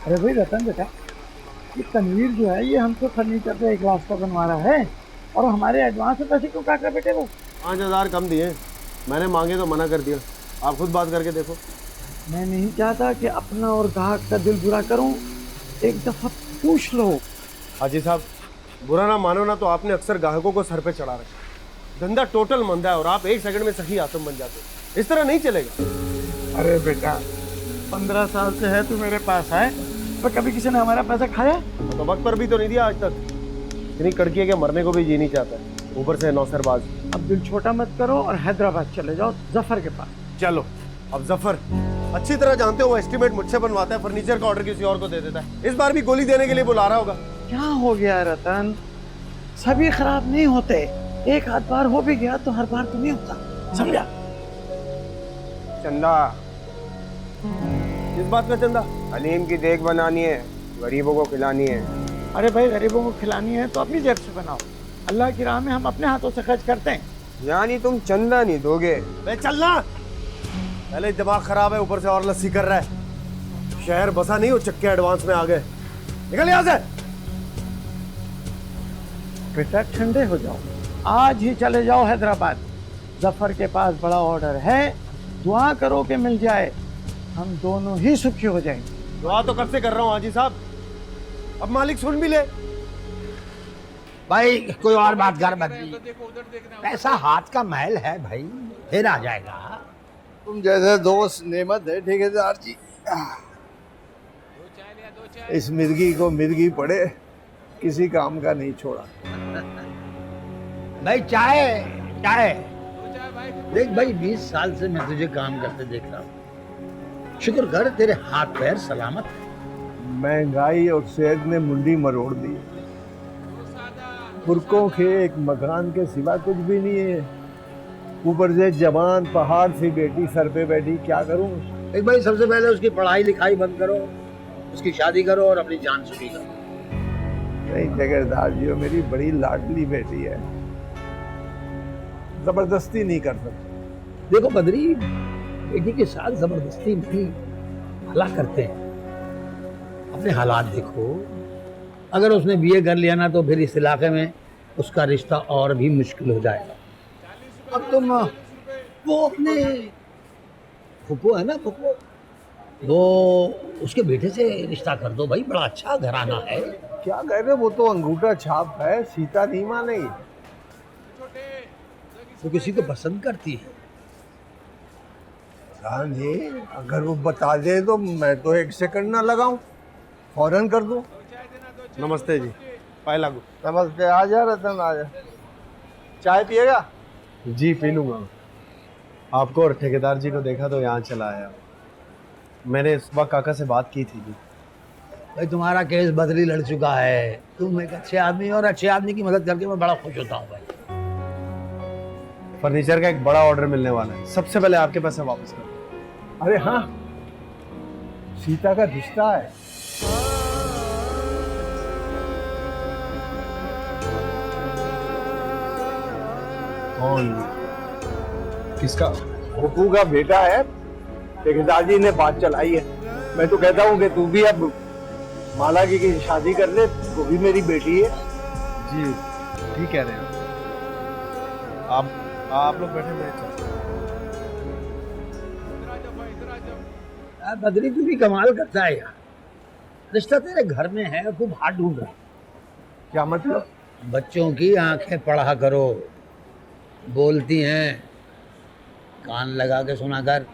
अरे भाई रतन बेटा, ये तनवीर जो है ये हमसे फर्नीचर पे 1 लाख का बनवा रहा है और हमारे एडवांस में पैसे क्यों काट रहे बेटे वो? 5,000 कम दिए। मैंने मांगे तो मना कर दिया। आप खुद बात करके देखो। मैं नहीं चाहता कि अपना और ग्राहक का दिल बुरा करूं। एक दफा पूछ लो। हाजी साहब, बुरा ना मानो ना तो आपने अक्सर ग्राहकों को सर पे चढ़ा रखा। धंधा टोटल मंदा है और आप 1 सेकंड में सही आतम बन जाते हो। इस तरह नहीं चलेगा। अरे बेटा, 15 साल से है तू मेरे पास है, पर कभी किसी ने हमारा पैसा खाया? तो वक्त पर भी तो नहीं दिया आज तक। इतनी कड़की है कि मरने को भी जी नहीं चाहता है, ऊपर से नौसरबाज। अब दिल छोटा मत करो और हैदराबाद चले जाओ जफर के पास। चलो। अब जफर अच्छी तरह जानते हो वो एस्टीमेट मुझसे बनवाता है, फर्नीचर का ऑर्डर किसी और को दे देता है। इस बार भी गोली देने के लिए बुला रहा होगा। क्या हो गया रतन? सभी खराब नहीं होते, एक आध बार हो भी गया तो हर बार तो नहीं होता, समझा? चंदा, किस बात का चंदा? हलीम की देख बनानी है, गरीबों को खिलानी है। अरे भाई, गरीबों को खिलानी है तो अपनी जेब से बनाओ। अल्लाह की राह में हम अपने हाथों से खर्च करते हैं। यानी तुम चंदा नहीं दोगे? चलना। पहले दिमाग खराब है, ऊपर से और लस्सी कर रहा है। शहर बसा नहीं हो, चक्के एडवांस में आ गए। निकल यहाँ से। बेटा ठंडे हो जाओ, आज ही चले जाओ हैदराबाद। जफर के पास बड़ा ऑर्डर है, दुआ करो कि मिल जाए, हम दोनों ही सुखी हो जाएंगे। दुआ तो कब से कर रहा हूँ हाजी साहब, अब मालिक सुन भी ले। भाई कोई और बात कर मत। पैसा हाथ का महल है भाई, फिर आ जाएगा। तुम जैसे दोस्त नेमत है ठेकेदार जी। इस मिर्गी को मिर्गी पड़े, किसी काम का नहीं छोड़ा। भाई चाय चाय देख भाई, 20 साल से मैं तुझे काम करते देख रहा हूँ। शुक्र कर तेरे हाथ पैर सलामत है। महंगाई और सेहत ने मुंडी मरोड़ दी। बुरकों के एक मकान के सिवा कुछ भी नहीं है। ऊपर से जवान पहाड़ सी बेटी सर पे बैठी, क्या करूं? एक भाई सबसे पहले उसकी पढ़ाई लिखाई बंद करो, उसकी शादी करो और अपनी जान सुखी करो। नहीं ठेकेदार जी, मेरी बड़ी लाडली बेटी है, जबरदस्ती नहीं कर सकते। देखो बद्री, बेटी के साथ जबरदस्ती नहीं भला करते हैं। अपने हालात देखो, अगर उसने बीए कर लिया ना तो फिर इस इलाके में उसका रिश्ता और भी मुश्किल हो जाएगा। अब तुम वो अपने फुप्पो है ना, फुप्पो, वो उसके बेटे से रिश्ता कर दो भाई, बड़ा अच्छा घराना है। क्या कह रहे, वो तो अंगूठा छाप है, सीता नहीं मानेगी। वो किसी को पसंद करती है। जान जी, अगर वो बता दे तो मैं तो 1 सेकंड ना लगाऊं, फौरन कर दूं। नमस्ते जी, पाए लागू। नमस्ते। आ जा रतन, आ जा। चाय पिएगा? जी पी लूंगा। आपको और ठेकेदार जी को देखा तो यहाँ चला आया। मैंने सुबह काका से बात की थी जी। भाई तुम्हारा केस बदली लड़ चुका है, तुम एक अच्छे आदमी हो और अच्छे आदमी की मदद करके मैं बड़ा खुश होता हूँ भाई। फर्नीचर का एक बड़ा ऑर्डर मिलने वाला है, सबसे पहले आपके पैसे वापस कर। अरे हाँ, सीता का रिश्ता है। कौन? किसका? भूपू का बेटा है। ठेकेदार जी ने बात चलाई है। मैं तो कहता हूँ कि तू भी अब माला की शादी कर ले, वो भी मेरी बेटी है। जी ठीक कह रहे हैं आप लोग बैठे बैठे। यार बद्री तू भी कमाल करता है यार, रिश्ता तेरे घर में है, खूब हाथ ढूंढ रहा है। क्या मतलब? बच्चों की आंखें पढ़ा करो, बोलती हैं, कान लगा के सुना कर।